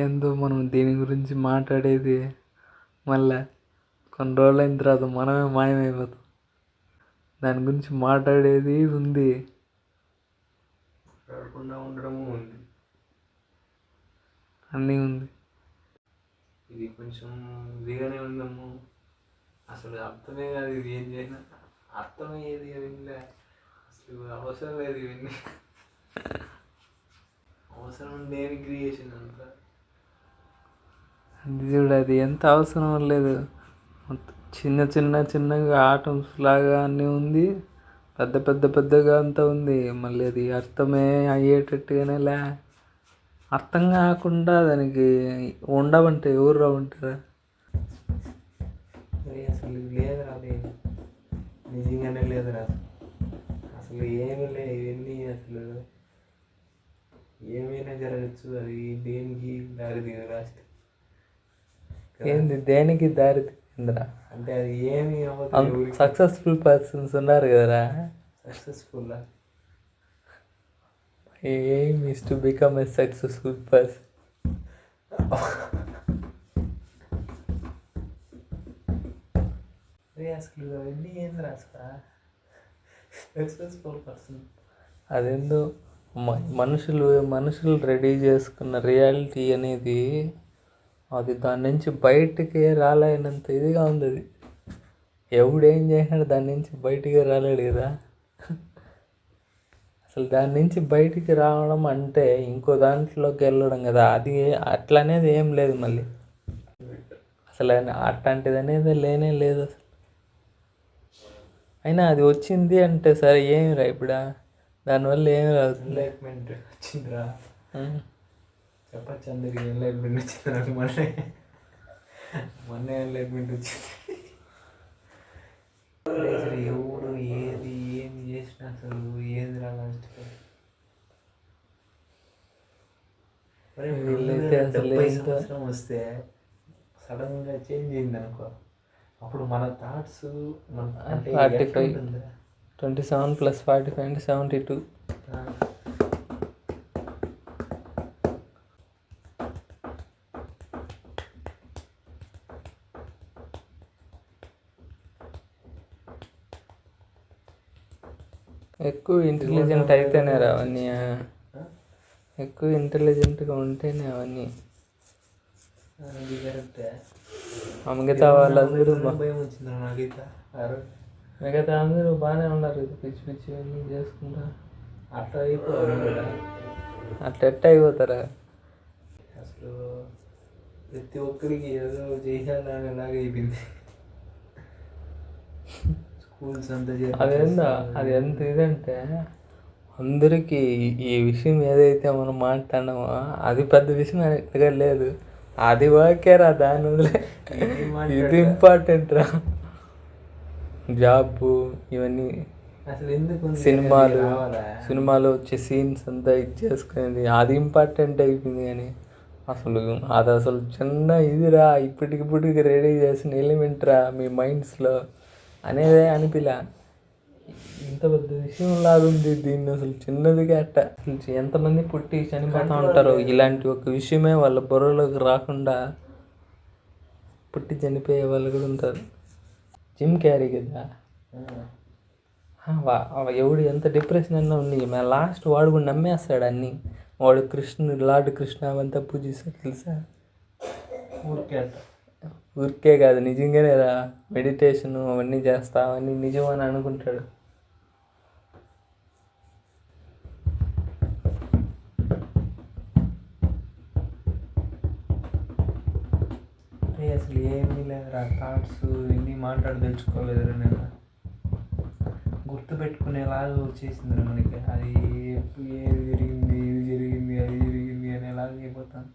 ఏందో మనం దీని గురించి మాట్లాడేది మళ్ళా కొన్ని రోజులైన తర్వాత మనమే మాయమైపోతాం. దాని గురించి మాట్లాడేది ఉంది, మాట్లాడకుండా ఉండడము ఉంది. అన్నీ ఉంది. ఇది కొంచెం ఇదిగానే ఉందమ్ము. అసలు అర్థమే కాదు ఇది ఏం చేసినా. అర్థమయ్యేది ఇవన్నీ అసలు అవసరం లేదు. ఇవన్నీ అవసరం లేని క్రియేషన్ అంతా. అది చూడు, అది ఎంత అవసరం లేదు. చిన్నగా ఆటమ్స్ లాగా అన్నీ ఉంది, పెద్దగా అంతా ఉంది. మళ్ళీ అది అర్థమే అయ్యేటట్టుగానే అర్థం కాకుండా దానికి ఉండవంటే ఎవరు రావుంటారా? అసలు లేదురా, అది నిజంగానే లేదురా. అసలు ఏమీ లేదు ఇవన్నీ. అసలు ఏమైనా జరగచ్చు. అది దేనికి దారి తీయదు లాస్ట్. ఏంది దేనికి దారి తీసిందిరా? అంటే అది ఏమి సక్సెస్ఫుల్ పర్సన్స్ ఉన్నారు కదరా. Successful aim is to become a successful person. అసలు అవన్నీ ఏంద్రా అసలు సక్సెస్ఫుల్ పర్సన్? అదేందో మనుషులు రెడీ చేసుకున్న రియాలిటీ అనేది అది దాని నుంచి బయటికి రాలేనంత ఇదిగా ఉంది. అది ఎవడేం చేసినాడు దాని నుంచి బయటికి రాలేడు కదా. అసలు దాని నుంచి బయటికి రావడం అంటే ఇంకో దాంట్లోకి వెళ్ళడం కదా. అది అట్లా అనేది ఏం లేదు మళ్ళీ. అసలు అట్లాంటిది అనేది లేనే లేదు అసలు. అయినా అది వచ్చింది అంటే సరే ఏమిరా ఇప్పుడు దానివల్ల ఏమి రాదు. ఎన్లైట్మెంట్ వచ్చిందిరా. చెప్పచ్చు అందరికి ఎన్లైట్మెంట్ వచ్చింది. నాకు మొన్న ఎన్లైట్మెంట్ వచ్చింది. ఎవడు ఏది ఏమి చేసినా అసలు ఏది రాలంటే సంవత్సరం వస్తే సడన్గా చేంజ్ అయింది అనుకో, అప్పుడు మన థాట్స్ 45 27 + 45 అంటే 72. ఎక్కువ ఇంటెలిజెంట్ అయితేనే రా అవన్నీ. ఎక్కువ ఇంటెలిజెంట్గా ఉంటేనే అవన్నీ. మిగతా వాళ్ళందరూ మిగతా అందరూ బాగానే ఉన్నారు. పిచ్చి పిచ్చి అన్నీ చేసుకుంటా అట్లా అయిపోయారు. అట్లా ఎట్ట అయిపోతారా? అసలు ప్రతి ఒక్కరికి ఏదో చేయాలనేలాగా అయిపోయింది. స్కూల్స్ అంతా అది ఎంత ఇదంటే అందరికీ ఈ విషయం ఏదైతే మనం మాట్లాడినామో అది పెద్ద విషయం ఎట్టుగా లేదు. అది ఓకేరా, దాని వదిలే. ఇది ఇంపార్టెంట్ రా. జాబ్ ఇవన్నీ అసలు ఎందుకు సినిమాలో వచ్చే సీన్స్ అంతా ఇచ్చేసుకునేది అది ఇంపార్టెంట్ అయిపోయింది. కానీ అది అసలు చిన్న ఇదిరా, ఇప్పటికిప్పటికి రెడీ చేసిన ఎలిమెంట్ రా మీ మైండ్స్లో అనేదే అనిపిలా. ఇంత పెద్ద విషయం లాగుంది. దీన్ని అసలు చిన్నదిగా అట్ట ఎంతమంది పుట్టి చనిపోతూ ఉంటారు. ఇలాంటి ఒక విషయమే వాళ్ళ బుర్రలోకి రాకుండా పుట్టి చనిపోయే వాళ్ళు కూడా ఉంటారు. జిమ్ క్యారీ కదా, ఎవడు ఎంత డిప్రెషన్ అన్నా ఉంది, లాస్ట్ వాడు కూడా నమ్మేస్తాడు అన్నీ. వాడు లార్డ్ కృష్ణ అవంతా పూజిస్తాడు తెలుసా. ఊరికే కాదు, నిజంగానే రా. మెడిటేషన్ అవన్నీ చేస్తా, అవన్నీ నిజం అని అనుకుంటాడు. అసలు ఏమీ లేదురా. థాట్స్ ఇన్ని తెచ్చుకోలేదు. నేను గుర్తుపెట్టుకునేలాగా వచ్చేసిందిరా మనకి. అది ఏది జరిగింది, ఇది జరిగింది, అది జరిగింది అనేలాగా అయిపోతాను.